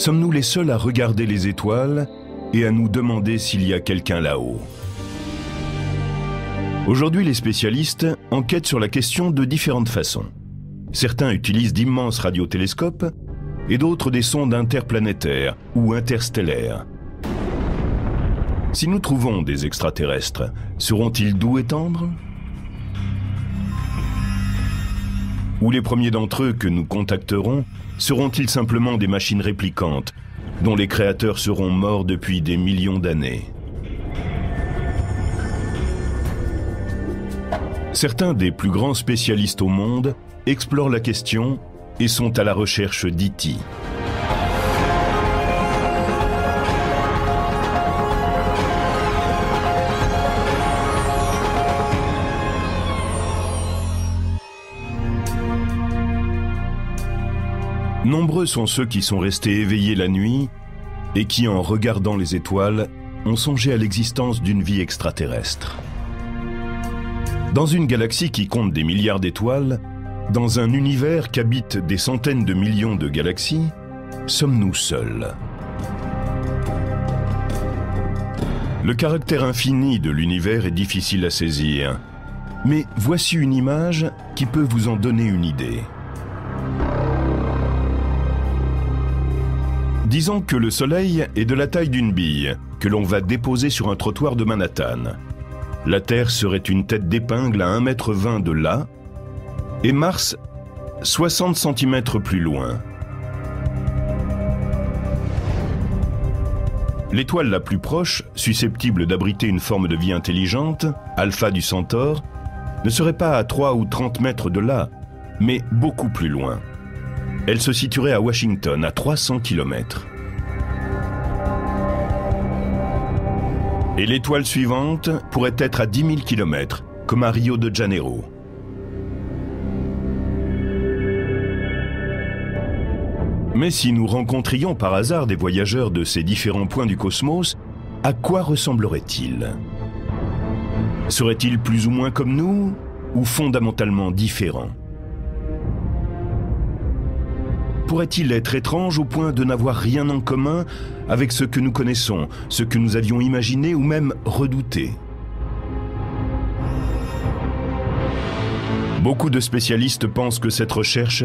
Sommes-nous les seuls à regarder les étoiles et à nous demander s'il y a quelqu'un là-haut? Aujourd'hui, les spécialistes enquêtent sur la question de différentes façons. Certains utilisent d'immenses radiotélescopes et d'autres des sondes interplanétaires ou interstellaires. Si nous trouvons des extraterrestres, seront-ils doux et tendres? Ou les premiers d'entre eux que nous contacterons seront-ils simplement des machines réplicantes dont les créateurs seront morts depuis des millions d'années? Certains des plus grands spécialistes au monde explorent la question et sont à la recherche d'E.T. Nombreux sont ceux qui sont restés éveillés la nuit et qui, en regardant les étoiles, ont songé à l'existence d'une vie extraterrestre. Dans une galaxie qui compte des milliards d'étoiles, dans un univers qu'habitent des centaines de millions de galaxies, sommes-nous seuls? Le caractère infini de l'univers est difficile à saisir, mais voici une image qui peut vous en donner une idée. Disons que le Soleil est de la taille d'une bille que l'on va déposer sur un trottoir de Manhattan. La Terre serait une tête d'épingle à 1,20 m de là, et Mars 60 cm plus loin. L'étoile la plus proche, susceptible d'abriter une forme de vie intelligente, Alpha du Centaure, ne serait pas à 3 ou 30 mètres de là, mais beaucoup plus loin. Elle se situerait à Washington, à 300 km. Et l'étoile suivante pourrait être à 10 000 km, comme à Rio de Janeiro. Mais si nous rencontrions par hasard des voyageurs de ces différents points du cosmos, à quoi ressembleraient-ils? Seraient-ils plus ou moins comme nous, ou fondamentalement différents? Pourrait-il être étrange au point de n'avoir rien en commun avec ce que nous connaissons, ce que nous avions imaginé ou même redouté? Beaucoup de spécialistes pensent que cette recherche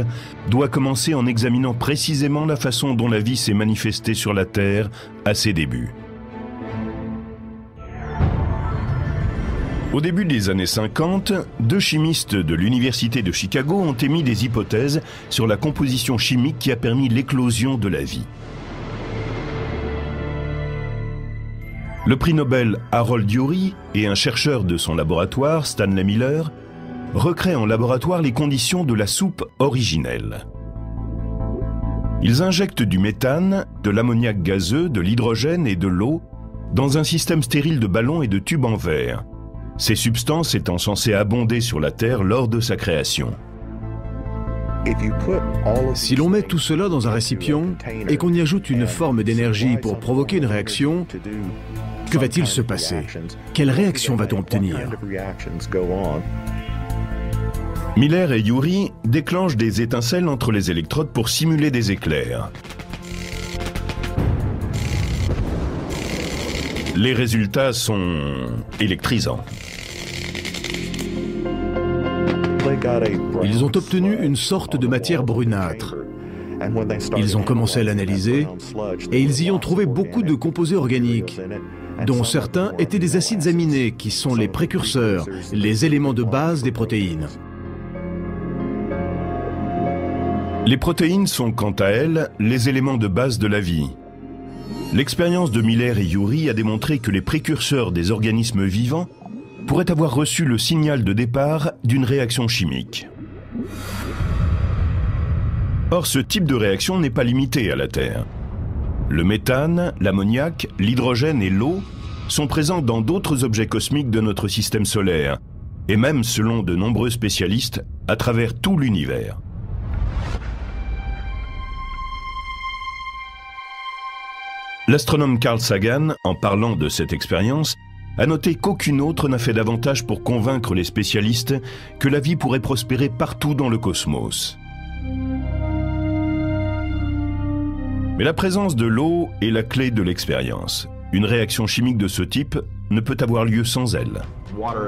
doit commencer en examinant précisément la façon dont la vie s'est manifestée sur la Terre à ses débuts. Au début des années 50, deux chimistes de l'Université de Chicago ont émis des hypothèses sur la composition chimique qui a permis l'éclosion de la vie. Le prix Nobel Harold Urey et un chercheur de son laboratoire, Stanley Miller, recréent en laboratoire les conditions de la soupe originelle. Ils injectent du méthane, de l'ammoniac gazeux, de l'hydrogène et de l'eau dans un système stérile de ballons et de tubes en verre, ces substances étant censées abonder sur la Terre lors de sa création. Si l'on met tout cela dans un récipient et qu'on y ajoute une forme d'énergie pour provoquer une réaction, que va-t-il se passer? Quelle réaction va-t-on obtenir? Miller et Urey déclenchent des étincelles entre les électrodes pour simuler des éclairs. Les résultats sont électrisants. Ils ont obtenu une sorte de matière brunâtre. Ils ont commencé à l'analyser et ils y ont trouvé beaucoup de composés organiques, dont certains étaient des acides aminés qui sont les précurseurs, les éléments de base des protéines. Les protéines sont quant à elles les éléments de base de la vie. L'expérience de Miller et Urey a démontré que les précurseurs des organismes vivants pourraient avoir reçu le signal de départ d'une réaction chimique. Or, ce type de réaction n'est pas limité à la Terre. Le méthane, l'ammoniac, l'hydrogène et l'eau sont présents dans d'autres objets cosmiques de notre système solaire, et même, selon de nombreux spécialistes, à travers tout l'univers. L'astronome Carl Sagan, en parlant de cette expérience, a noté qu'aucune autre n'a fait davantage pour convaincre les spécialistes que la vie pourrait prospérer partout dans le cosmos. Mais la présence de l'eau est la clé de l'expérience. Une réaction chimique de ce type ne peut avoir lieu sans elle.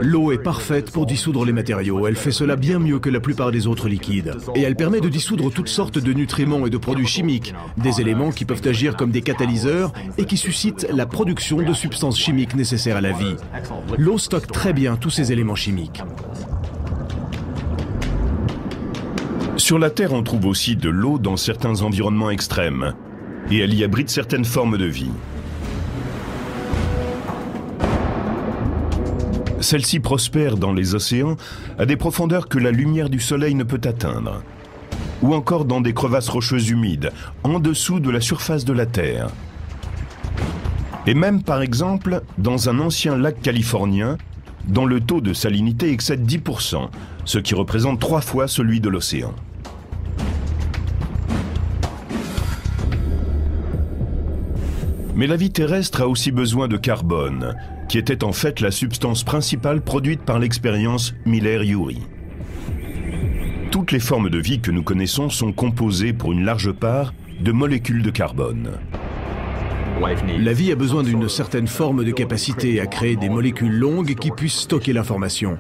L'eau est parfaite pour dissoudre les matériaux. Elle fait cela bien mieux que la plupart des autres liquides. Et elle permet de dissoudre toutes sortes de nutriments et de produits chimiques, des éléments qui peuvent agir comme des catalyseurs et qui suscitent la production de substances chimiques nécessaires à la vie. L'eau stocke très bien tous ces éléments chimiques. Sur la Terre, on trouve aussi de l'eau dans certains environnements extrêmes, et elle y abrite certaines formes de vie. Celle-ci prospère dans les océans à des profondeurs que la lumière du soleil ne peut atteindre, ou encore dans des crevasses rocheuses humides, en dessous de la surface de la Terre. Et même, par exemple, dans un ancien lac californien, dont le taux de salinité excède 10%, ce qui représente 3 fois celui de l'océan. Mais la vie terrestre a aussi besoin de carbone, qui était en fait la substance principale produite par l'expérience Miller-Urey. Toutes les formes de vie que nous connaissons sont composées pour une large part de molécules de carbone. La vie a besoin d'une certaine forme de capacité à créer des molécules longues qui puissent stocker l'information.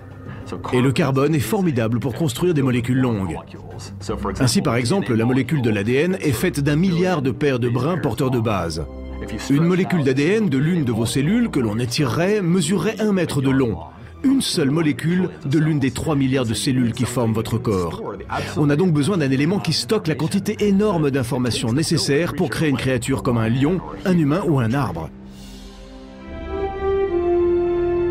Et le carbone est formidable pour construire des molécules longues. Ainsi, par exemple, la molécule de l'ADN est faite d'1 milliard de paires de brins porteurs de base. Une molécule d'ADN de l'une de vos cellules que l'on étirerait mesurerait 1 mètre de long. Une seule molécule de l'une des 3 milliards de cellules qui forment votre corps. On a donc besoin d'un élément qui stocke la quantité énorme d'informations nécessaires pour créer une créature comme un lion, un humain ou un arbre.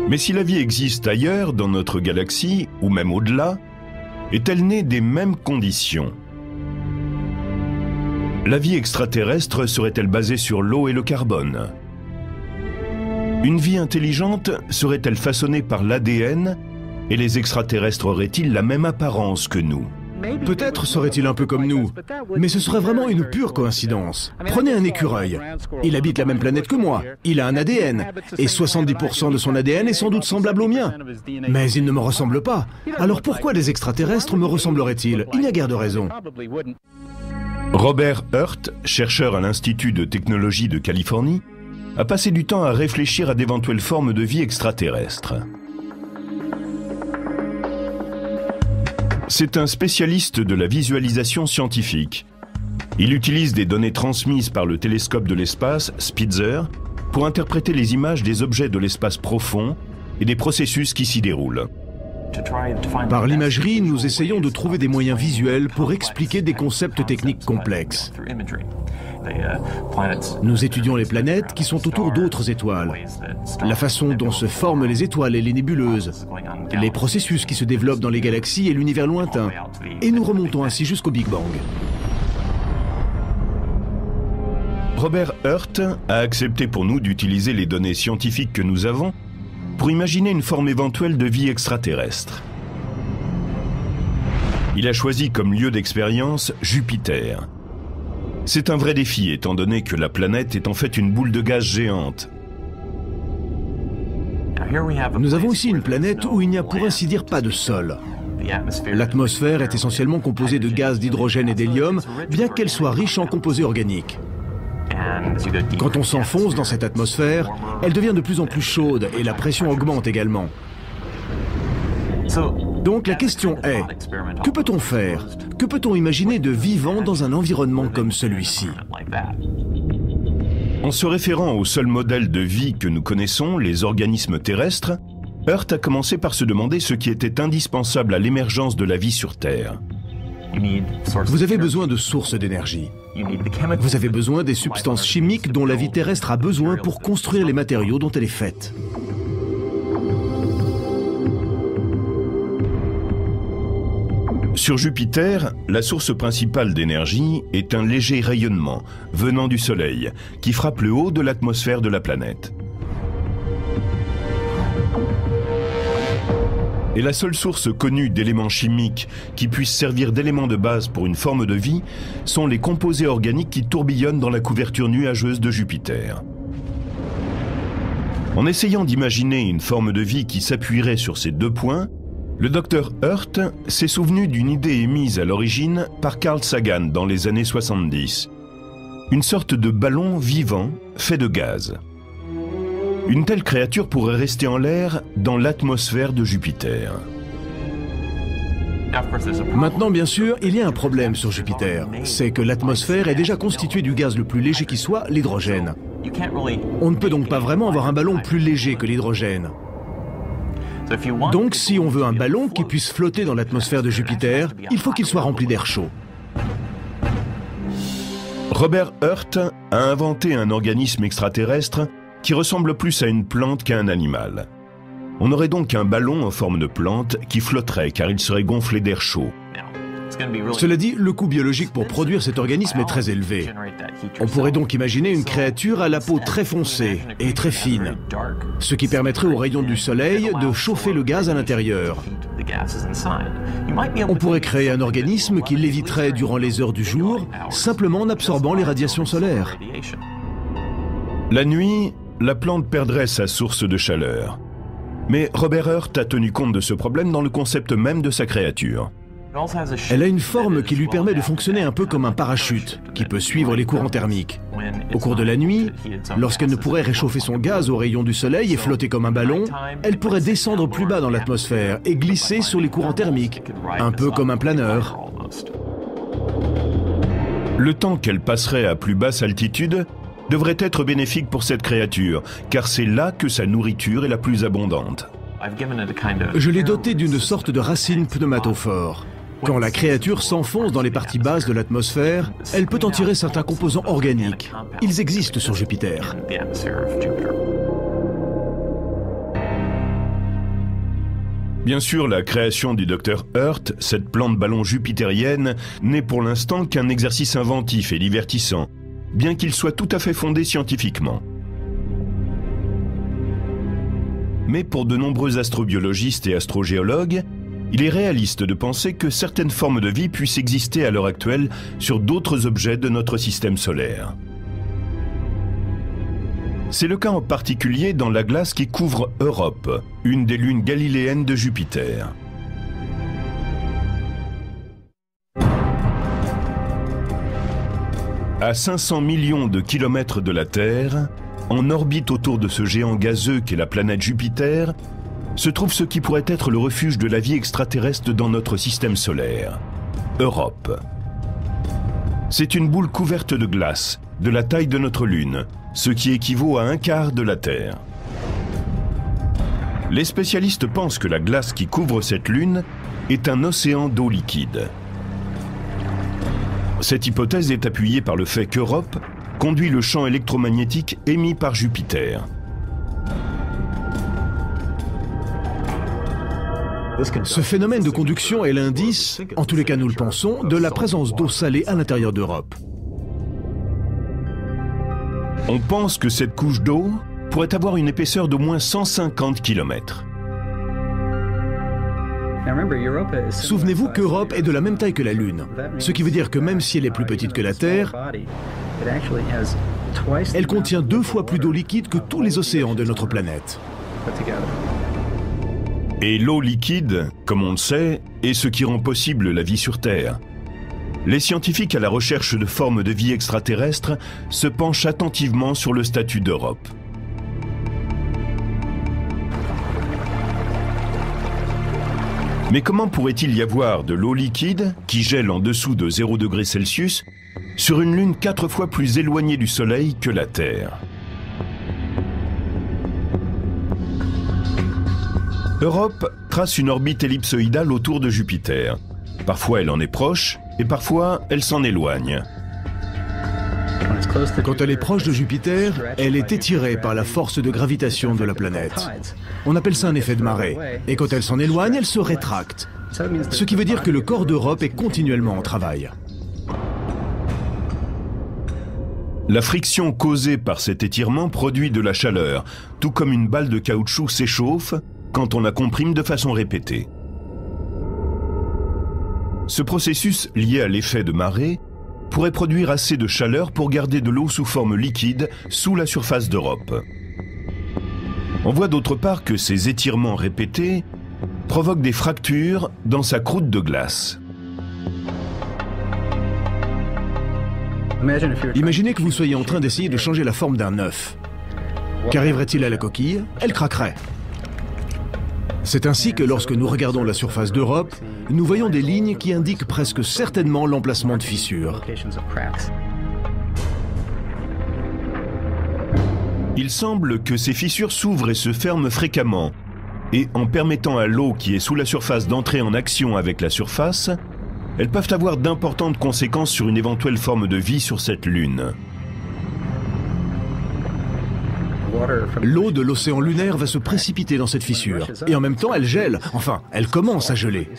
Mais si la vie existe ailleurs, dans notre galaxie, ou même au-delà, est-elle née des mêmes conditions ? La vie extraterrestre serait-elle basée sur l'eau et le carbone ? Une vie intelligente serait-elle façonnée par l'ADN et les extraterrestres auraient-ils la même apparence que nous ? Peut-être serait-il un peu comme nous, mais ce serait vraiment une pure coïncidence. Prenez un écureuil. Il habite la même planète que moi. Il a un ADN, et 70% de son ADN est sans doute semblable au mien. Mais il ne me ressemble pas. Alors pourquoi les extraterrestres me ressembleraient-ils ? Il n'y a guère de raison. Robert Hurt, chercheur à l'Institut de technologie de Californie, a passé du temps à réfléchir à d'éventuelles formes de vie extraterrestres. C'est un spécialiste de la visualisation scientifique. Il utilise des données transmises par le télescope de l'espace, Spitzer, pour interpréter les images des objets de l'espace profond et des processus qui s'y déroulent. Par l'imagerie, nous essayons de trouver des moyens visuels pour expliquer des concepts techniques complexes. Nous étudions les planètes qui sont autour d'autres étoiles, la façon dont se forment les étoiles et les nébuleuses, les processus qui se développent dans les galaxies et l'univers lointain, et nous remontons ainsi jusqu'au Big Bang. Robert Hurt a accepté pour nous d'utiliser les données scientifiques que nous avons pour imaginer une forme éventuelle de vie extraterrestre. Il a choisi comme lieu d'expérience Jupiter. C'est un vrai défi étant donné que la planète est en fait une boule de gaz géante. Nous avons ici une planète où il n'y a pour ainsi dire pas de sol. L'atmosphère est essentiellement composée de gaz d'hydrogène et d'hélium, bien qu'elle soit riche en composés organiques. Quand on s'enfonce dans cette atmosphère, elle devient de plus en plus chaude et la pression augmente également. Donc la question est, que peut-on faire? Que peut-on imaginer de vivant dans un environnement comme celui-ci? En se référant au seul modèle de vie que nous connaissons, les organismes terrestres, Hurt a commencé par se demander ce qui était indispensable à l'émergence de la vie sur Terre. Vous avez besoin de sources d'énergie. Vous avez besoin des substances chimiques dont la vie terrestre a besoin pour construire les matériaux dont elle est faite. Sur Jupiter, la source principale d'énergie est un léger rayonnement venant du Soleil qui frappe le haut de l'atmosphère de la planète. Et la seule source connue d'éléments chimiques qui puissent servir d'éléments de base pour une forme de vie sont les composés organiques qui tourbillonnent dans la couverture nuageuse de Jupiter. En essayant d'imaginer une forme de vie qui s'appuierait sur ces deux points, le Dr Hurt s'est souvenu d'une idée émise à l'origine par Carl Sagan dans les années 70. une sorte de ballon vivant fait de gaz. Une telle créature pourrait rester en l'air dans l'atmosphère de Jupiter. Maintenant, bien sûr, il y a un problème sur Jupiter. C'est que l'atmosphère est déjà constituée du gaz le plus léger qui soit, l'hydrogène. On ne peut donc pas vraiment avoir un ballon plus léger que l'hydrogène. Donc, si on veut un ballon qui puisse flotter dans l'atmosphère de Jupiter, il faut qu'il soit rempli d'air chaud. Robert Hurt a inventé un organisme extraterrestre qui ressemble plus à une plante qu'à un animal. On aurait donc un ballon en forme de plante qui flotterait car il serait gonflé d'air chaud. Cela dit, le coût biologique pour produire cet organisme est très élevé. On pourrait donc imaginer une créature à la peau très foncée et très fine, ce qui permettrait aux rayons du soleil de chauffer le gaz à l'intérieur. On pourrait créer un organisme qui léviterait durant les heures du jour, simplement en absorbant les radiations solaires. La nuit, la plante perdrait sa source de chaleur. Mais Robert Hurt a tenu compte de ce problème dans le concept même de sa créature. Elle a une forme qui lui permet de fonctionner un peu comme un parachute, qui peut suivre les courants thermiques. Au cours de la nuit, lorsqu'elle ne pourrait réchauffer son gaz aux rayons du soleil et flotter comme un ballon, elle pourrait descendre plus bas dans l'atmosphère et glisser sur les courants thermiques, un peu comme un planeur. Le temps qu'elle passerait à plus basse altitude devrait être bénéfique pour cette créature, car c'est là que sa nourriture est la plus abondante. Je l'ai dotée d'une sorte de racine pneumatophore. Quand la créature s'enfonce dans les parties basses de l'atmosphère, elle peut en tirer certains composants organiques. Ils existent sur Jupiter. Bien sûr, la création du Dr Hurt, cette plante ballon jupitérienne, n'est pour l'instant qu'un exercice inventif et divertissant, bien qu'il soit tout à fait fondé scientifiquement. Mais pour de nombreux astrobiologistes et astrogéologues, il est réaliste de penser que certaines formes de vie puissent exister à l'heure actuelle sur d'autres objets de notre système solaire. C'est le cas en particulier dans la glace qui couvre Europe, une des lunes galiléennes de Jupiter. À 500 millions de kilomètres de la Terre, en orbite autour de ce géant gazeux qu'est la planète Jupiter, se trouve ce qui pourrait être le refuge de la vie extraterrestre dans notre système solaire, Europe. C'est une boule couverte de glace, de la taille de notre Lune, ce qui équivaut à un quart de la Terre. Les spécialistes pensent que la glace qui couvre cette Lune est un océan d'eau liquide. Cette hypothèse est appuyée par le fait qu'Europe conduit le champ électromagnétique émis par Jupiter. Ce phénomène de conduction est l'indice, en tous les cas nous le pensons, de la présence d'eau salée à l'intérieur d'Europe. On pense que cette couche d'eau pourrait avoir une épaisseur d'au moins 150 km. Souvenez-vous qu'Europe est de la même taille que la Lune, ce qui veut dire que même si elle est plus petite que la Terre, elle contient 2 fois plus d'eau liquide que tous les océans de notre planète. Et l'eau liquide, comme on le sait, est ce qui rend possible la vie sur Terre. Les scientifiques à la recherche de formes de vie extraterrestres se penchent attentivement sur le statut d'Europe. Mais comment pourrait-il y avoir de l'eau liquide, qui gèle en dessous de 0 degré Celsius, sur une Lune 4 fois plus éloignée du Soleil que la Terre? Europe trace une orbite ellipsoïdale autour de Jupiter. Parfois elle en est proche, et parfois elle s'en éloigne. Quand elle est proche de Jupiter, elle est étirée par la force de gravitation de la planète. On appelle ça un effet de marée. Et quand elle s'en éloigne, elle se rétracte. Ce qui veut dire que le corps d'Europe est continuellement en travail. La friction causée par cet étirement produit de la chaleur, tout comme une balle de caoutchouc s'échauffe quand on la comprime de façon répétée. Ce processus lié à l'effet de marée pourrait produire assez de chaleur pour garder de l'eau sous forme liquide sous la surface d'Europe. On voit d'autre part que ces étirements répétés provoquent des fractures dans sa croûte de glace. Imaginez que vous soyez en train d'essayer de changer la forme d'un œuf. Qu'arriverait-il à la coquille? Elle craquerait. C'est ainsi que lorsque nous regardons la surface d'Europe, nous voyons des lignes qui indiquent presque certainement l'emplacement de fissures. Il semble que ces fissures s'ouvrent et se ferment fréquemment, et en permettant à l'eau qui est sous la surface d'entrer en action avec la surface, elles peuvent avoir d'importantes conséquences sur une éventuelle forme de vie sur cette lune. L'eau de l'océan lunaire va se précipiter dans cette fissure, et en même temps elle gèle, enfin, elle commence à geler.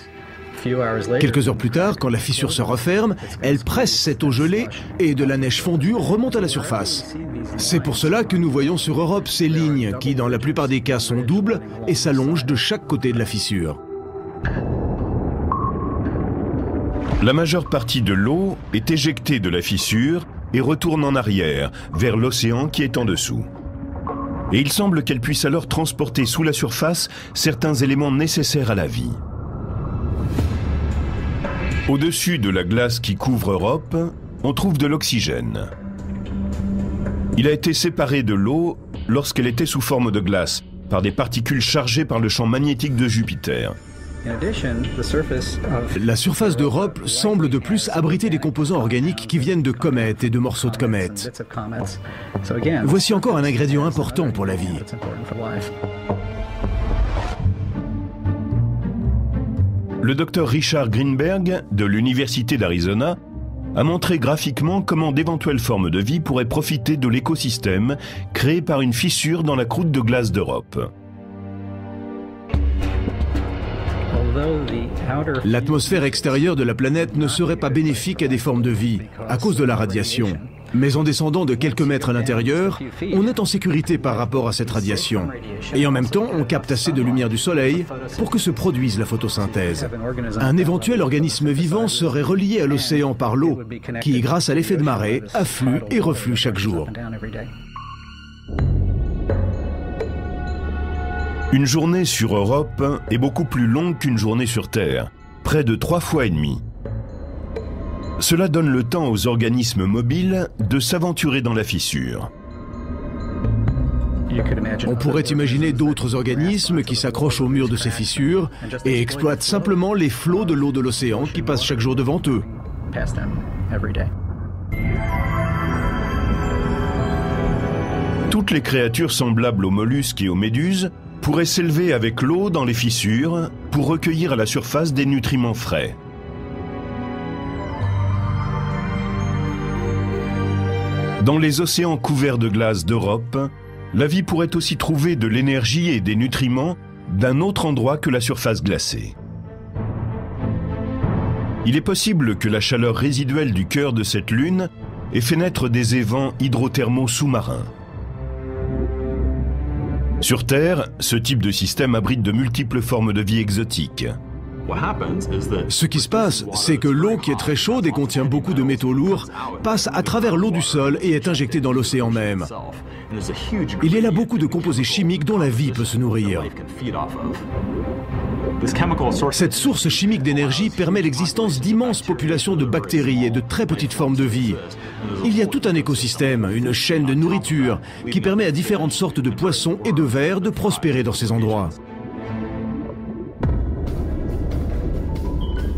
Quelques heures plus tard, quand la fissure se referme, elle presse cette eau gelée et de la neige fondue remonte à la surface. C'est pour cela que nous voyons sur Europe ces lignes qui, dans la plupart des cas, sont doubles et s'allongent de chaque côté de la fissure. La majeure partie de l'eau est éjectée de la fissure et retourne en arrière, vers l'océan qui est en dessous. Et il semble qu'elle puisse alors transporter sous la surface certains éléments nécessaires à la vie. Au-dessus de la glace qui couvre Europe, on trouve de l'oxygène. Il a été séparé de l'eau lorsqu'elle était sous forme de glace, par des particules chargées par le champ magnétique de Jupiter. La surface d'Europe semble de plus abriter des composants organiques qui viennent de comètes et de morceaux de comètes. Voici encore un ingrédient important pour la vie. Le docteur Richard Greenberg, de l'Université d'Arizona, a montré graphiquement comment d'éventuelles formes de vie pourraient profiter de l'écosystème créé par une fissure dans la croûte de glace d'Europe. L'atmosphère extérieure de la planète ne serait pas bénéfique à des formes de vie, à cause de la radiation. Mais en descendant de quelques mètres à l'intérieur, on est en sécurité par rapport à cette radiation. Et en même temps, on capte assez de lumière du soleil pour que se produise la photosynthèse. Un éventuel organisme vivant serait relié à l'océan par l'eau, qui, grâce à l'effet de marée, afflue et reflue chaque jour. Une journée sur Europe est beaucoup plus longue qu'une journée sur Terre, près de 3 fois et demi. Cela donne le temps aux organismes mobiles de s'aventurer dans la fissure. On pourrait imaginer d'autres organismes qui s'accrochent au mur de ces fissures et exploitent simplement les flots de l'eau de l'océan qui passent chaque jour devant eux. Toutes les créatures semblables aux mollusques et aux méduses pourraient s'élever avec l'eau dans les fissures pour recueillir à la surface des nutriments frais. Dans les océans couverts de glace d'Europe, la vie pourrait aussi trouver de l'énergie et des nutriments d'un autre endroit que la surface glacée. Il est possible que la chaleur résiduelle du cœur de cette lune ait fait naître des évents hydrothermaux sous-marins. Sur Terre, ce type de système abrite de multiples formes de vie exotiques. Ce qui se passe, c'est que l'eau qui est très chaude et contient beaucoup de métaux lourds passe à travers l'eau du sol et est injectée dans l'océan même. Il y a là beaucoup de composés chimiques dont la vie peut se nourrir. Cette source chimique d'énergie permet l'existence d'immenses populations de bactéries et de très petites formes de vie. Il y a tout un écosystème, une chaîne de nourriture, qui permet à différentes sortes de poissons et de vers de prospérer dans ces endroits.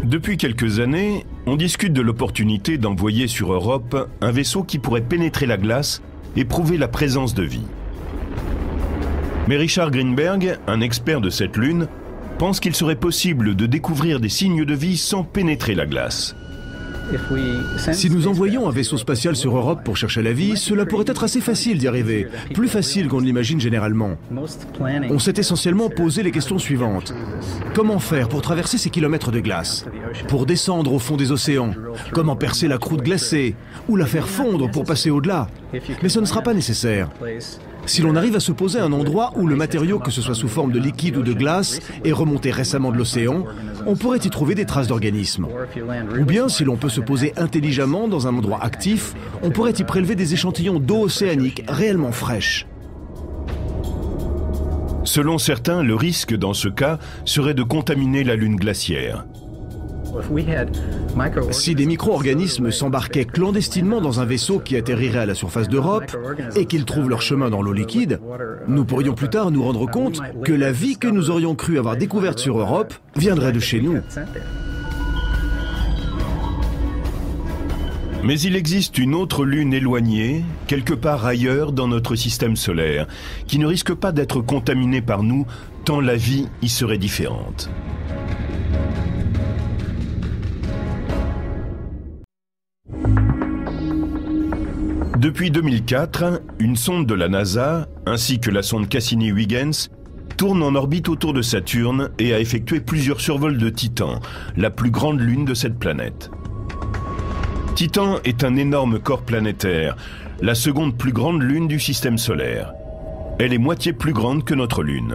Depuis quelques années, on discute de l'opportunité d'envoyer sur Europe un vaisseau qui pourrait pénétrer la glace et prouver la présence de vie. Mais Richard Greenberg, un expert de cette lune, pense qu'il serait possible de découvrir des signes de vie sans pénétrer la glace. Si nous envoyons un vaisseau spatial sur Europe pour chercher la vie, cela pourrait être assez facile d'y arriver, plus facile qu'on ne l'imagine généralement. On s'est essentiellement posé les questions suivantes. Comment faire pour traverser ces kilomètres de glace? Pour descendre au fond des océans? Comment percer la croûte glacée? Ou la faire fondre pour passer au-delà? Mais ce ne sera pas nécessaire. Si l'on arrive à se poser à un endroit où le matériau, que ce soit sous forme de liquide ou de glace, est remonté récemment de l'océan, on pourrait y trouver des traces d'organismes. Ou bien, si l'on peut se poser intelligemment dans un endroit actif, on pourrait y prélever des échantillons d'eau océanique réellement fraîche. Selon certains, le risque dans ce cas serait de contaminer la lune glaciaire. Si des micro-organismes s'embarquaient clandestinement dans un vaisseau qui atterrirait à la surface d'Europe et qu'ils trouvent leur chemin dans l'eau liquide, nous pourrions plus tard nous rendre compte que la vie que nous aurions cru avoir découverte sur Europe viendrait de chez nous. Mais il existe une autre lune éloignée, quelque part ailleurs dans notre système solaire, qui ne risque pas d'être contaminée par nous, tant la vie y serait différente. Depuis 2004, une sonde de la NASA, ainsi que la sonde Cassini-Huygens, tourne en orbite autour de Saturne et a effectué plusieurs survols de Titan, la plus grande lune de cette planète. Titan est un énorme corps planétaire, la seconde plus grande lune du système solaire. Elle est moitié plus grande que notre lune.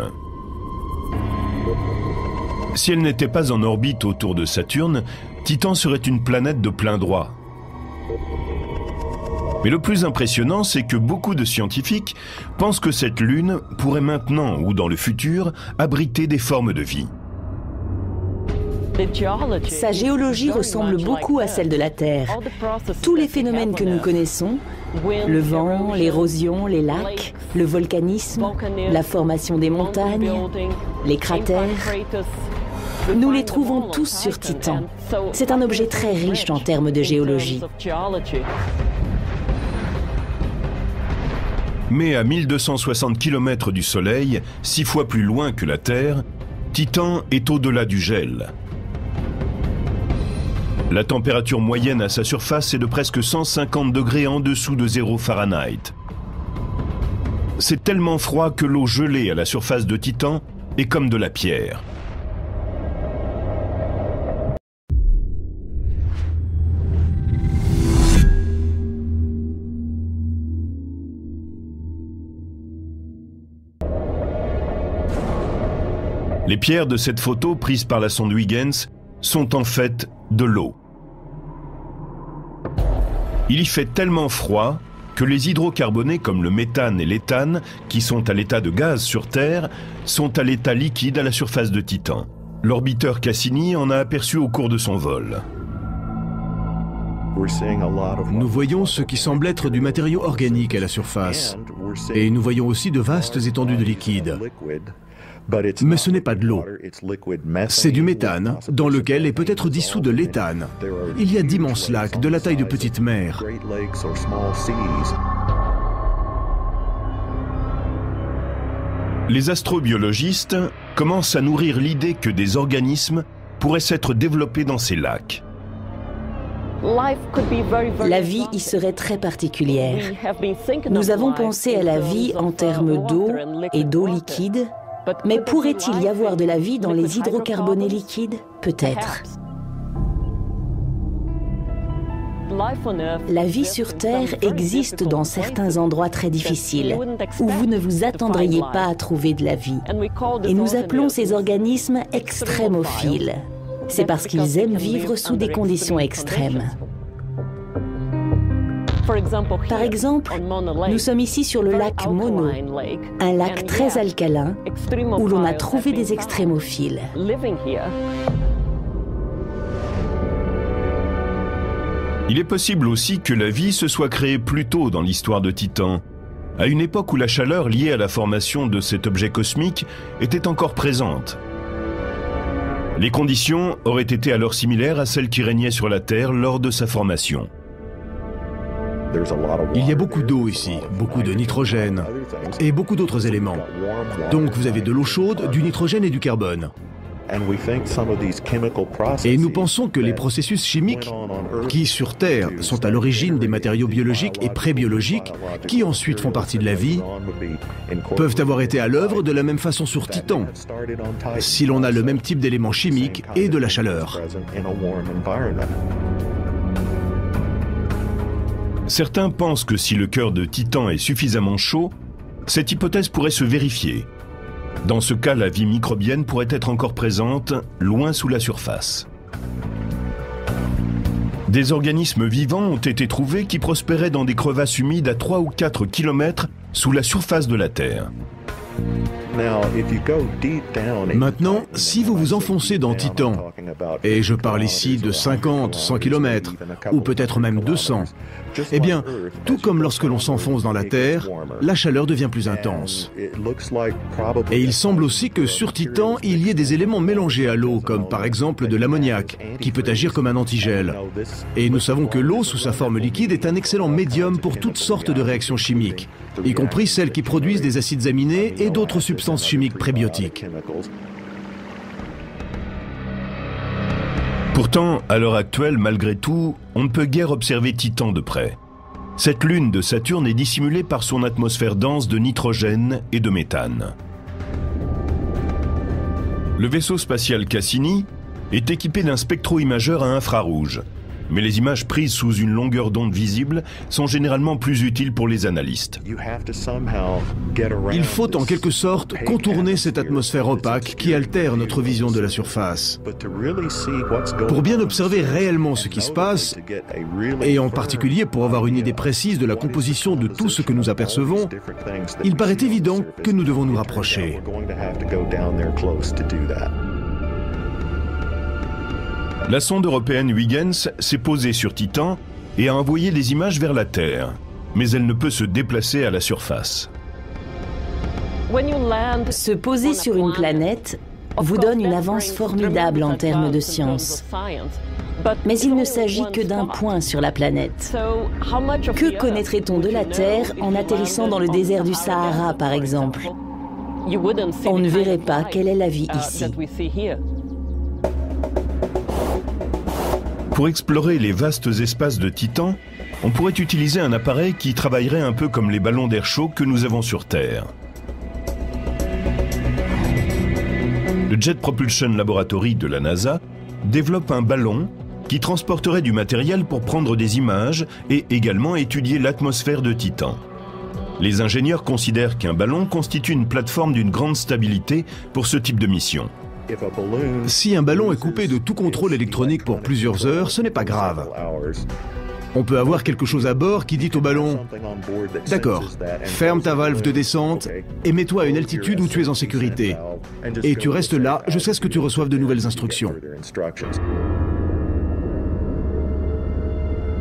Si elle n'était pas en orbite autour de Saturne, Titan serait une planète de plein droit. Mais le plus impressionnant, c'est que beaucoup de scientifiques pensent que cette lune pourrait maintenant ou dans le futur abriter des formes de vie. Sa géologie ressemble beaucoup à celle de la Terre. Tous les phénomènes que nous connaissons, le vent, l'érosion, les lacs, le volcanisme, la formation des montagnes, les cratères, nous les trouvons tous sur Titan. C'est un objet très riche en termes de géologie. Mais à 1260 km du Soleil, 6 fois plus loin que la Terre, Titan est au-delà du gel. La température moyenne à sa surface est de presque 150 degrés en dessous de 0 Fahrenheit. C'est tellement froid que l'eau gelée à la surface de Titan est comme de la pierre. Les pierres de cette photo prise par la sonde Huygens sont en fait de l'eau. Il y fait tellement froid que les hydrocarbonés comme le méthane et l'éthane, qui sont à l'état de gaz sur Terre, sont à l'état liquide à la surface de Titan. L'orbiteur Cassini en a aperçu au cours de son vol. Nous voyons ce qui semble être du matériau organique à la surface. Et nous voyons aussi de vastes étendues de liquide. Mais ce n'est pas de l'eau. C'est du méthane, dans lequel est peut-être dissous de l'éthane. Il y a d'immenses lacs, de la taille de petites mers. Les astrobiologistes commencent à nourrir l'idée que des organismes pourraient s'être développés dans ces lacs. La vie y serait très particulière. Nous avons pensé à la vie en termes d'eau et d'eau liquide. Mais pourrait-il y avoir de la vie dans les hydrocarbonés liquides? Peut-être. La vie sur Terre existe dans certains endroits très difficiles, où vous ne vous attendriez pas à trouver de la vie. Et nous appelons ces organismes extrémophiles. C'est parce qu'ils aiment vivre sous des conditions extrêmes. Par exemple, nous sommes ici sur le lac Mono, un lac très alcalin où l'on a trouvé des extrémophiles. Il est possible aussi que la vie se soit créée plus tôt dans l'histoire de Titan, à une époque où la chaleur liée à la formation de cet objet cosmique était encore présente. Les conditions auraient été alors similaires à celles qui régnaient sur la Terre lors de sa formation. Il y a beaucoup d'eau ici, beaucoup de nitrogène et beaucoup d'autres éléments. Donc vous avez de l'eau chaude, du nitrogène et du carbone. Et nous pensons que les processus chimiques qui, sur Terre, sont à l'origine des matériaux biologiques et prébiologiques, qui ensuite font partie de la vie, peuvent avoir été à l'œuvre de la même façon sur Titan, si l'on a le même type d'éléments chimiques et de la chaleur. Certains pensent que si le cœur de Titan est suffisamment chaud, cette hypothèse pourrait se vérifier. Dans ce cas, la vie microbienne pourrait être encore présente, loin sous la surface. Des organismes vivants ont été trouvés qui prospéraient dans des crevasses humides à 3 ou 4 km sous la surface de la Terre. Maintenant, si vous vous enfoncez dans Titan et je parle ici de 50, 100 km, ou peut-être même 200, eh bien, tout comme lorsque l'on s'enfonce dans la Terre, la chaleur devient plus intense. Et il semble aussi que sur Titan, il y ait des éléments mélangés à l'eau, comme par exemple de l'ammoniac, qui peut agir comme un antigel. Et nous savons que l'eau, sous sa forme liquide, est un excellent médium pour toutes sortes de réactions chimiques, y compris celles qui produisent des acides aminés et d'autres substances chimiques prébiotiques. Pourtant, à l'heure actuelle, malgré tout, on ne peut guère observer Titan de près. Cette lune de Saturne est dissimulée par son atmosphère dense de nitrogène et de méthane. Le vaisseau spatial Cassini est équipé d'un spectro-imageur à infrarouge, mais les images prises sous une longueur d'onde visible sont généralement plus utiles pour les analystes. Il faut en quelque sorte contourner cette atmosphère opaque qui altère notre vision de la surface. Pour bien observer réellement ce qui se passe, et en particulier pour avoir une idée précise de la composition de tout ce que nous apercevons, il paraît évident que nous devons nous rapprocher. La sonde européenne Huygens s'est posée sur Titan et a envoyé des images vers la Terre, mais elle ne peut se déplacer à la surface. Se poser sur une planète vous donne une avance formidable en termes de science. Mais il ne s'agit que d'un point sur la planète. Que connaîtrait-on de la Terre en atterrissant dans le désert du Sahara, par exemple? On ne verrait pas quelle est la vie ici. Pour explorer les vastes espaces de Titan, on pourrait utiliser un appareil qui travaillerait un peu comme les ballons d'air chaud que nous avons sur Terre. Le Jet Propulsion Laboratory de la NASA développe un ballon qui transporterait du matériel pour prendre des images et également étudier l'atmosphère de Titan. Les ingénieurs considèrent qu'un ballon constitue une plateforme d'une grande stabilité pour ce type de mission. Si un ballon est coupé de tout contrôle électronique pour plusieurs heures, ce n'est pas grave. On peut avoir quelque chose à bord qui dit au ballon « D'accord, ferme ta valve de descente et mets-toi à une altitude où tu es en sécurité. Et tu restes là jusqu'à ce que tu reçoives de nouvelles instructions. »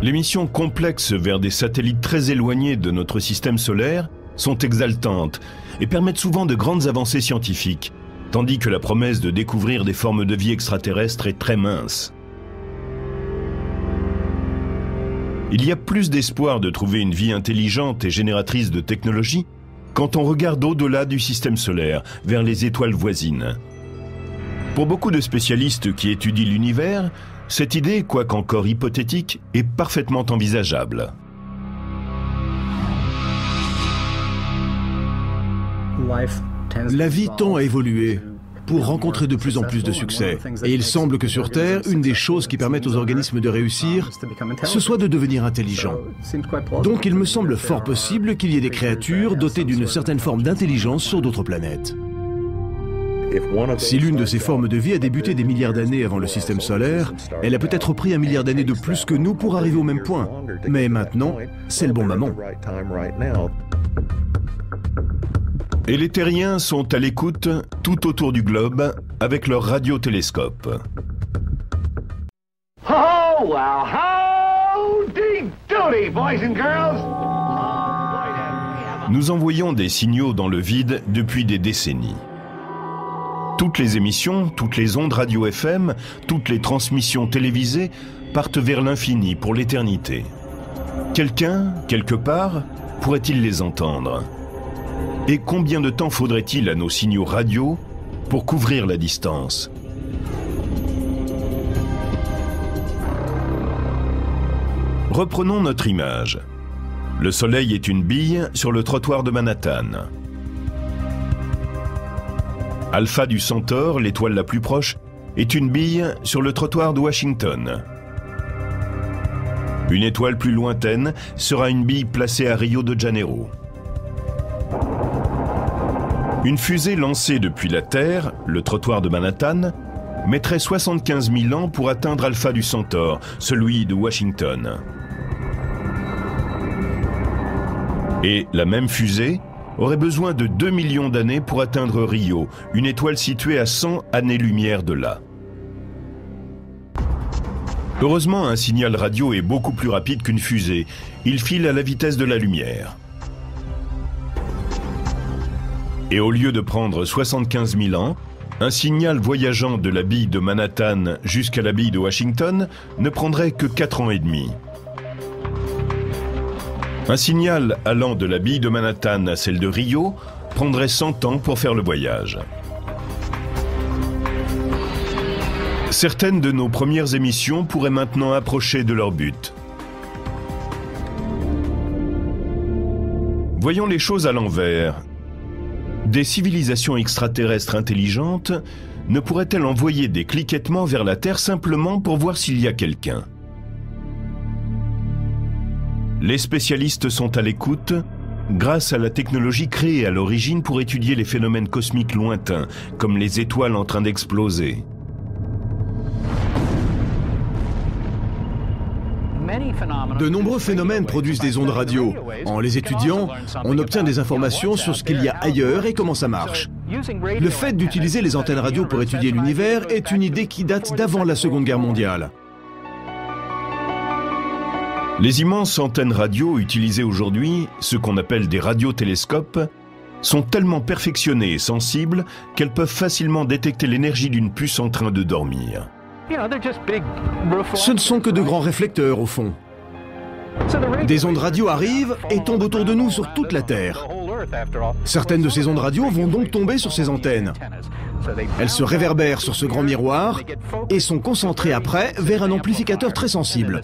Les missions complexes vers des satellites très éloignés de notre système solaire sont exaltantes et permettent souvent de grandes avancées scientifiques, tandis que la promesse de découvrir des formes de vie extraterrestres est très mince. Il y a plus d'espoir de trouver une vie intelligente et génératrice de technologie quand on regarde au-delà du système solaire, vers les étoiles voisines. Pour beaucoup de spécialistes qui étudient l'univers, cette idée, quoique encore hypothétique, est parfaitement envisageable. La vie tend à évoluer pour rencontrer de plus en plus de succès. Et il semble que sur Terre, une des choses qui permettent aux organismes de réussir, ce soit de devenir intelligents. Donc il me semble fort possible qu'il y ait des créatures dotées d'une certaine forme d'intelligence sur d'autres planètes. Si l'une de ces formes de vie a débuté des milliards d'années avant le système solaire, elle a peut-être pris 1 milliard d'années de plus que nous pour arriver au même point. Mais maintenant, c'est le bon moment. Et les terriens sont à l'écoute tout autour du globe avec leur radiotélescope. Oh, well, howdy doody, boys and girls! Nous envoyons des signaux dans le vide depuis des décennies. Toutes les émissions, toutes les ondes radio FM, toutes les transmissions télévisées partent vers l'infini pour l'éternité. Quelqu'un, quelque part, pourrait-il les entendre ? Et combien de temps faudrait-il à nos signaux radio pour couvrir la distance ? Reprenons notre image. Le Soleil est une bille sur le trottoir de Manhattan. Alpha du Centaure, l'étoile la plus proche, est une bille sur le trottoir de Washington. Une étoile plus lointaine sera une bille placée à Rio de Janeiro. Une fusée lancée depuis la Terre, le trottoir de Manhattan, mettrait 75 000 ans pour atteindre Alpha du Centaure, celui de Washington. Et la même fusée aurait besoin de 2 millions d'années pour atteindre Rio, une étoile située à 100 années-lumière de là. Heureusement, un signal radio est beaucoup plus rapide qu'une fusée. Il file à la vitesse de la lumière. Et au lieu de prendre 75 000 ans, un signal voyageant de la bille de Manhattan jusqu'à la bille de Washington ne prendrait que 4 ans et demi. Un signal allant de la bille de Manhattan à celle de Rio prendrait 100 ans pour faire le voyage. Certaines de nos premières émissions pourraient maintenant approcher de leur but. Voyons les choses à l'envers. Des civilisations extraterrestres intelligentes ne pourraient-elles envoyer des cliquettements vers la Terre simplement pour voir s'il y a quelqu'un? Les spécialistes sont à l'écoute grâce à la technologie créée à l'origine pour étudier les phénomènes cosmiques lointains, comme les étoiles en train d'exploser. De nombreux phénomènes produisent des ondes radio. En les étudiant, on obtient des informations sur ce qu'il y a ailleurs et comment ça marche. Le fait d'utiliser les antennes radio pour étudier l'univers est une idée qui date d'avant la Seconde Guerre mondiale. Les immenses antennes radio utilisées aujourd'hui, ce qu'on appelle des radiotélescopes, sont tellement perfectionnées et sensibles qu'elles peuvent facilement détecter l'énergie d'une puce en train de dormir. Ce ne sont que de grands réflecteurs au fond. Des ondes radio arrivent et tombent autour de nous sur toute la Terre. Certaines de ces ondes radio vont donc tomber sur ces antennes. Elles se réverbèrent sur ce grand miroir et sont concentrées après vers un amplificateur très sensible.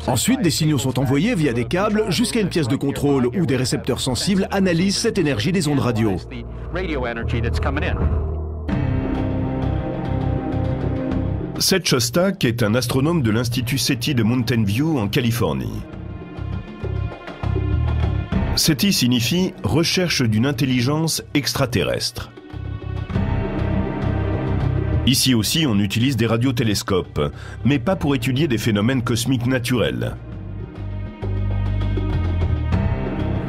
Ensuite, des signaux sont envoyés via des câbles jusqu'à une pièce de contrôle où des récepteurs sensibles analysent cette énergie des ondes radio. Seth Shostak est un astronome de l'Institut SETI de Mountain View en Californie. SETI signifie « recherche d'une intelligence extraterrestre ». Ici aussi, on utilise des radiotélescopes, mais pas pour étudier des phénomènes cosmiques naturels.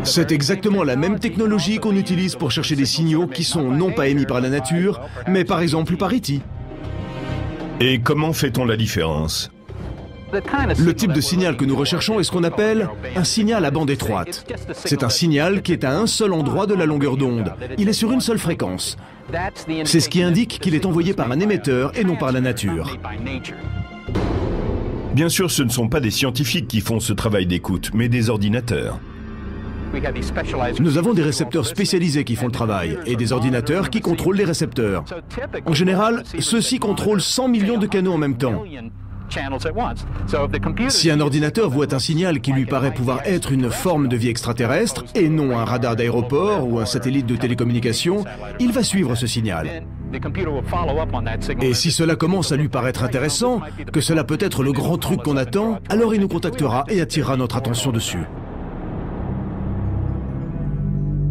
C'est exactement la même technologie qu'on utilise pour chercher des signaux qui sont non pas émis par la nature, mais par exemple par E.T. Et comment fait-on la différence? Le type de signal que nous recherchons est ce qu'on appelle un signal à bande étroite. C'est un signal qui est à un seul endroit de la longueur d'onde. Il est sur une seule fréquence. C'est ce qui indique qu'il est envoyé par un émetteur et non par la nature. Bien sûr, ce ne sont pas des scientifiques qui font ce travail d'écoute, mais des ordinateurs. Nous avons des récepteurs spécialisés qui font le travail et des ordinateurs qui contrôlent les récepteurs. En général, ceux-ci contrôlent 100 millions de canaux en même temps. Si un ordinateur voit un signal qui lui paraît pouvoir être une forme de vie extraterrestre et non un radar d'aéroport ou un satellite de télécommunication, il va suivre ce signal. Et si cela commence à lui paraître intéressant, que cela peut être le grand truc qu'on attend, alors il nous contactera et attirera notre attention dessus.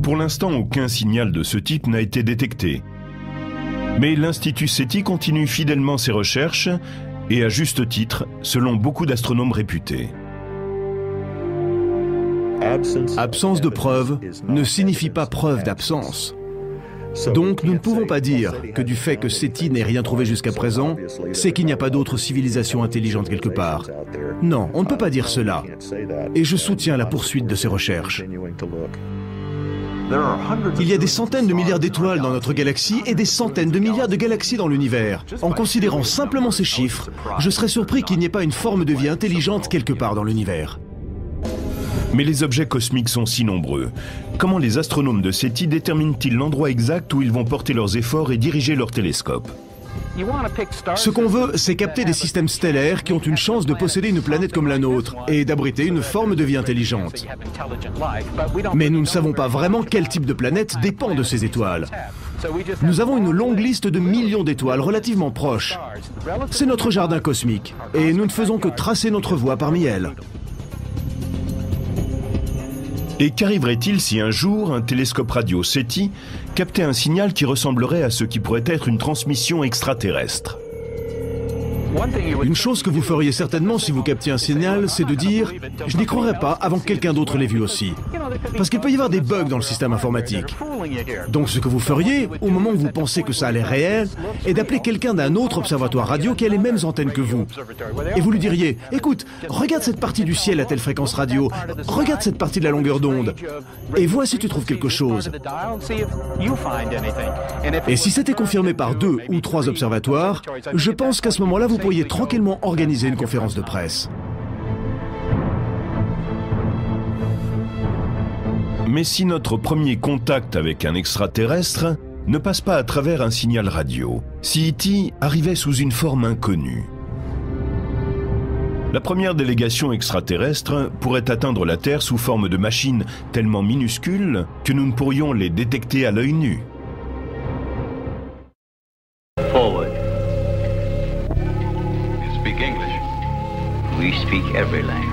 Pour l'instant, aucun signal de ce type n'a été détecté. Mais l'Institut SETI continue fidèlement ses recherches, et à juste titre, selon beaucoup d'astronomes réputés. Absence de preuve ne signifie pas preuve d'absence. Donc nous ne pouvons pas dire que du fait que SETI n'ait rien trouvé jusqu'à présent, c'est qu'il n'y a pas d'autre civilisation intelligente quelque part. Non, on ne peut pas dire cela. Et je soutiens la poursuite de ces recherches. Il y a des centaines de milliards d'étoiles dans notre galaxie et des centaines de milliards de galaxies dans l'univers. En considérant simplement ces chiffres, je serais surpris qu'il n'y ait pas une forme de vie intelligente quelque part dans l'univers. Mais les objets cosmiques sont si nombreux. Comment les astronomes de SETI déterminent-ils l'endroit exact où ils vont porter leurs efforts et diriger leurs télescopes? Ce qu'on veut, c'est capter des systèmes stellaires qui ont une chance de posséder une planète comme la nôtre et d'abriter une forme de vie intelligente. Mais nous ne savons pas vraiment quel type de planète dépend de ces étoiles. Nous avons une longue liste de millions d'étoiles relativement proches. C'est notre jardin cosmique et nous ne faisons que tracer notre voie parmi elles. Et qu'arriverait-il si un jour un télescope radio SETI captait un signal qui ressemblerait à ce qui pourrait être une transmission extraterrestre? Une chose que vous feriez certainement si vous captiez un signal, c'est de dire « je n'y croirais pas avant que quelqu'un d'autre l'ait vu aussi ». parce qu'il peut y avoir des bugs dans le système informatique. Donc ce que vous feriez, au moment où vous pensez que ça a l'air réel, est d'appeler quelqu'un d'un autre observatoire radio qui a les mêmes antennes que vous. Et vous lui diriez, écoute, regarde cette partie du ciel à telle fréquence radio, regarde cette partie de la longueur d'onde, et vois si tu trouves quelque chose. Et si c'était confirmé par 2 ou 3 observatoires, je pense qu'à ce moment-là, vous pourriez tranquillement organiser une conférence de presse. Mais si notre premier contact avec un extraterrestre ne passe pas à travers un signal radio, si E.T. arrivait sous une forme inconnue, la première délégation extraterrestre pourrait atteindre la Terre sous forme de machines tellement minuscules que nous ne pourrions les détecter à l'œil nu. Forward. You speak English. We speak every language.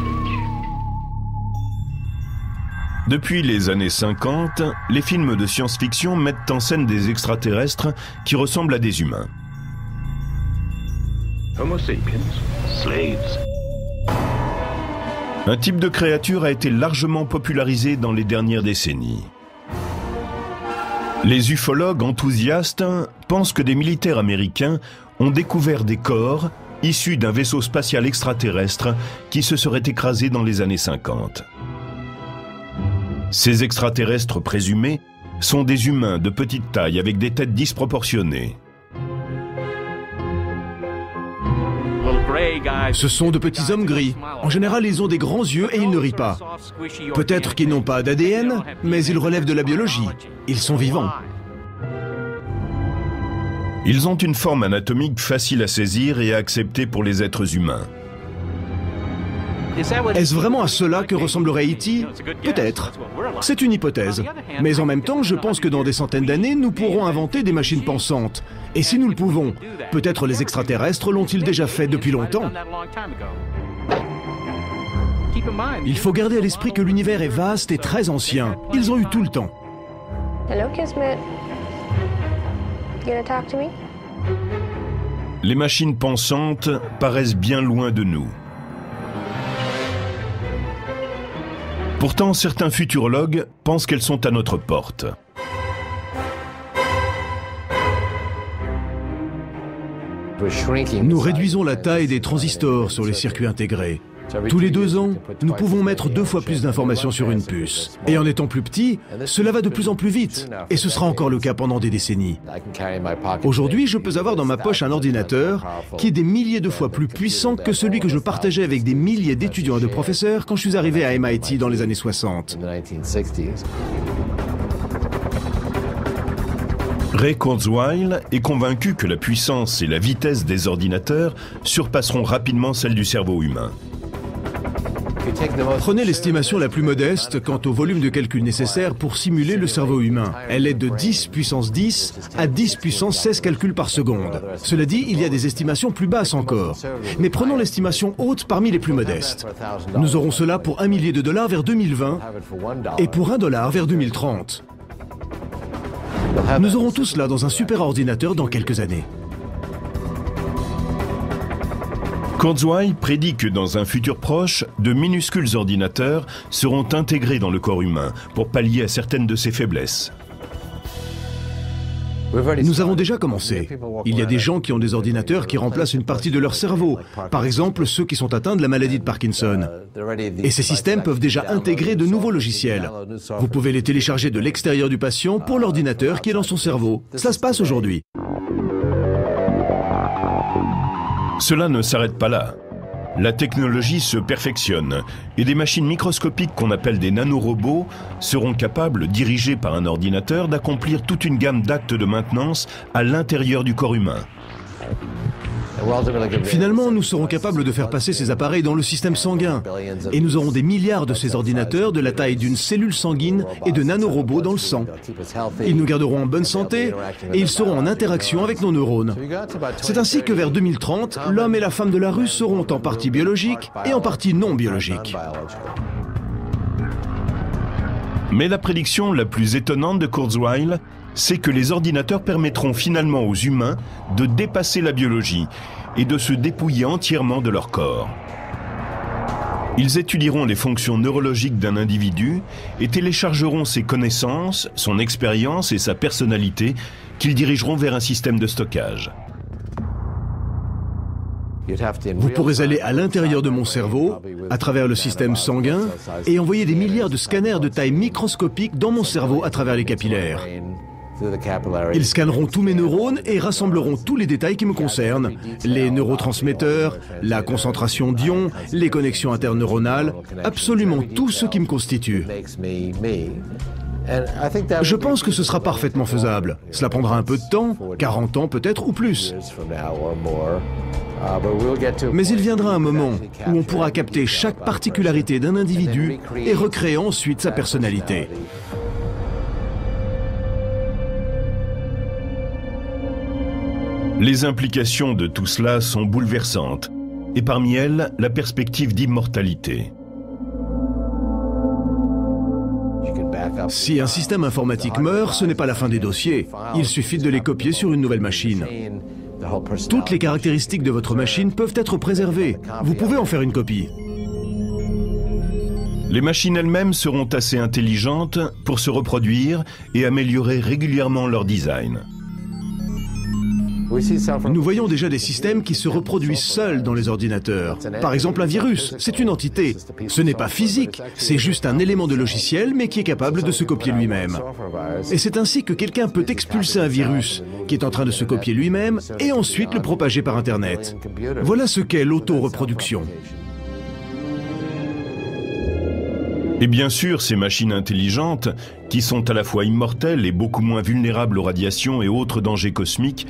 Depuis les années 50, les films de science-fiction mettent en scène des extraterrestres qui ressemblent à des humains. Homo sapiens, slaves. Un type de créature a été largement popularisé dans les dernières décennies. Les ufologues enthousiastes pensent que des militaires américains ont découvert des corps issus d'un vaisseau spatial extraterrestre qui se serait écrasé dans les années 50. Ces extraterrestres présumés sont des humains de petite taille avec des têtes disproportionnées. Ce sont de petits hommes gris. En général, ils ont des grands yeux et ils ne rient pas. Peut-être qu'ils n'ont pas d'ADN, mais ils relèvent de la biologie. Ils sont vivants. Ils ont une forme anatomique facile à saisir et à accepter pour les êtres humains. Est-ce vraiment à cela que ressemblerait E.T.? Peut-être. C'est une hypothèse. Mais en même temps, je pense que dans des centaines d'années, nous pourrons inventer des machines pensantes. Et si nous le pouvons, peut-être les extraterrestres l'ont-ils déjà fait depuis longtemps. Il faut garder à l'esprit que l'univers est vaste et très ancien. Ils ont eu tout le temps. Hello, Kismet. You gonna talk to me? Les machines pensantes paraissent bien loin de nous. Pourtant, certains futurologues pensent qu'elles sont à notre porte. Nous réduisons la taille des transistors sur les circuits intégrés. Tous les 2 ans, nous pouvons mettre 2 fois plus d'informations sur une puce. Et en étant plus petit, cela va de plus en plus vite. Et ce sera encore le cas pendant des décennies. Aujourd'hui, je peux avoir dans ma poche un ordinateur qui est des milliers de fois plus puissant que celui que je partageais avec des milliers d'étudiants et de professeurs quand je suis arrivé à MIT dans les années 60. Ray Kurzweil est convaincu que la puissance et la vitesse des ordinateurs surpasseront rapidement celle du cerveau humain. Prenez l'estimation la plus modeste quant au volume de calcul nécessaire pour simuler le cerveau humain. Elle est de 10 puissance 10 à 10 puissance 16 calculs par seconde. Cela dit, il y a des estimations plus basses encore. Mais prenons l'estimation haute parmi les plus modestes. Nous aurons cela pour $1 million vers 2020 et pour $1 vers 2030. Nous aurons tout cela dans un super ordinateur dans quelques années. Kurzweil prédit que dans un futur proche, de minuscules ordinateurs seront intégrés dans le corps humain pour pallier à certaines de ses faiblesses. Nous avons déjà commencé. Il y a des gens qui ont des ordinateurs qui remplacent une partie de leur cerveau, par exemple ceux qui sont atteints de la maladie de Parkinson. Et ces systèmes peuvent déjà intégrer de nouveaux logiciels. Vous pouvez les télécharger de l'extérieur du patient pour l'ordinateur qui est dans son cerveau. Ça se passe aujourd'hui. Cela ne s'arrête pas là. La technologie se perfectionne et des machines microscopiques qu'on appelle des nanorobots seront capables, dirigés par un ordinateur, d'accomplir toute une gamme d'actes de maintenance à l'intérieur du corps humain. Finalement, nous serons capables de faire passer ces appareils dans le système sanguin. Et nous aurons des milliards de ces ordinateurs de la taille d'une cellule sanguine et de nanorobots dans le sang. Ils nous garderont en bonne santé et ils seront en interaction avec nos neurones. C'est ainsi que vers 2030, l'homme et la femme de la rue seront en partie biologiques et en partie non biologiques. Mais la prédiction la plus étonnante de Kurzweil, c'est que les ordinateurs permettront finalement aux humains de dépasser la biologie et de se dépouiller entièrement de leur corps. Ils étudieront les fonctions neurologiques d'un individu et téléchargeront ses connaissances, son expérience et sa personnalité qu'ils dirigeront vers un système de stockage. Vous pourrez aller à l'intérieur de mon cerveau, à travers le système sanguin, et envoyer des milliards de scanners de taille microscopique dans mon cerveau à travers les capillaires. Ils scanneront tous mes neurones et rassembleront tous les détails qui me concernent. Les neurotransmetteurs, la concentration d'ions, les connexions interneuronales, absolument tout ce qui me constitue. Je pense que ce sera parfaitement faisable. Cela prendra un peu de temps, 40 ans peut-être ou plus. Mais il viendra un moment où on pourra capter chaque particularité d'un individu et recréer ensuite sa personnalité. Les implications de tout cela sont bouleversantes, et parmi elles, la perspective d'immortalité. Si un système informatique meurt, ce n'est pas la fin des dossiers. Il suffit de les copier sur une nouvelle machine. Toutes les caractéristiques de votre machine peuvent être préservées. Vous pouvez en faire une copie. Les machines elles-mêmes seront assez intelligentes pour se reproduire et améliorer régulièrement leur design. Nous voyons déjà des systèmes qui se reproduisent seuls dans les ordinateurs. Par exemple, un virus, c'est une entité. Ce n'est pas physique, c'est juste un élément de logiciel, mais qui est capable de se copier lui-même. Et c'est ainsi que quelqu'un peut expulser un virus, qui est en train de se copier lui-même, et ensuite le propager par Internet. Voilà ce qu'est l'auto-reproduction. Et bien sûr, ces machines intelligentes, qui sont à la fois immortelles et beaucoup moins vulnérables aux radiations et autres dangers cosmiques,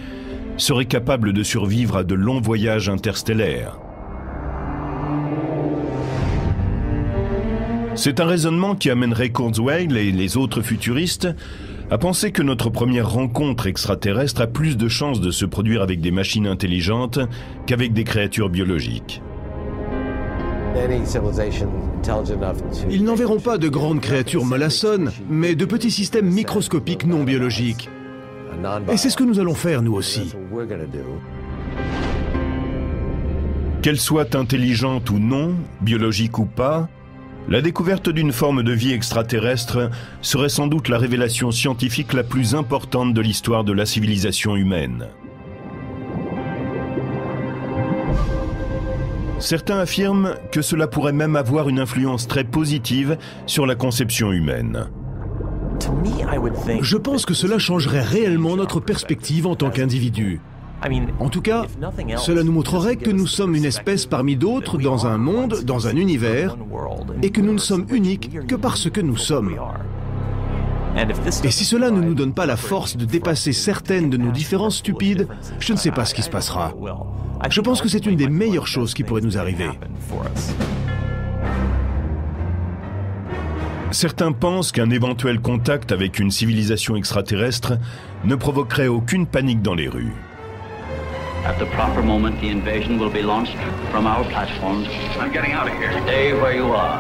seraient capables de survivre à de longs voyages interstellaires. C'est un raisonnement qui amènerait Kurzweil et les autres futuristes à penser que notre première rencontre extraterrestre a plus de chances de se produire avec des machines intelligentes qu'avec des créatures biologiques. Ils n'enverront pas de grandes créatures mollassonnes, mais de petits systèmes microscopiques non biologiques. Et c'est ce que nous allons faire, nous aussi. Qu'elle soit intelligente ou non, biologique ou pas, la découverte d'une forme de vie extraterrestre serait sans doute la révélation scientifique la plus importante de l'histoire de la civilisation humaine. Certains affirment que cela pourrait même avoir une influence très positive sur la conception humaine. Je pense que cela changerait réellement notre perspective en tant qu'individu. En tout cas, cela nous montrerait que nous sommes une espèce parmi d'autres dans un monde, dans un univers, et que nous ne sommes uniques que parce que nous sommes. Et si cela ne nous donne pas la force de dépasser certaines de nos différences stupides, je ne sais pas ce qui se passera. Je pense que c'est une des meilleures choses qui pourrait nous arriver. Certains pensent qu'un éventuel contact avec une civilisation extraterrestre ne provoquerait aucune panique dans les rues. At the proper moment, the invasion will be launched from our platforms. I'm getting out of here. Stay where you are.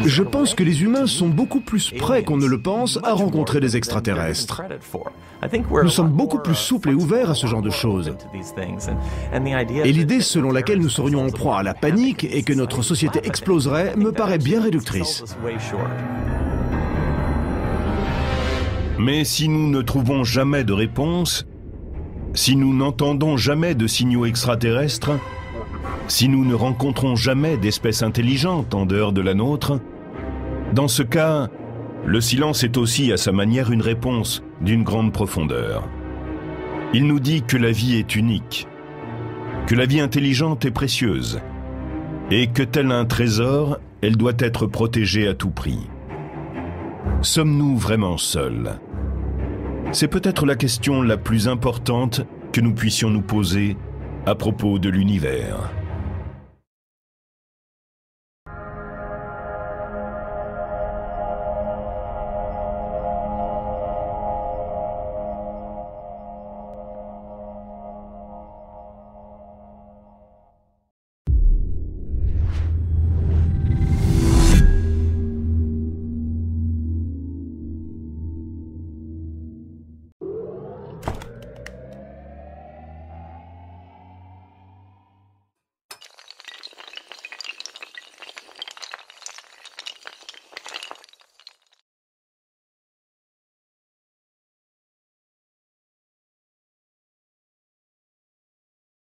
Je pense que les humains sont beaucoup plus prêts qu'on ne le pense à rencontrer des extraterrestres. Nous sommes beaucoup plus souples et ouverts à ce genre de choses. Et l'idée selon laquelle nous serions en proie à la panique et que notre société exploserait me paraît bien réductrice. Mais si nous ne trouvons jamais de réponse, si nous n'entendons jamais de signaux extraterrestres, si nous ne rencontrons jamais d'espèces intelligentes en dehors de la nôtre, dans ce cas, le silence est aussi à sa manière une réponse d'une grande profondeur. Il nous dit que la vie est unique, que la vie intelligente est précieuse, et que tel un trésor, elle doit être protégée à tout prix. Sommes-nous vraiment seuls ? C'est peut-être la question la plus importante que nous puissions nous poser à propos de l'univers.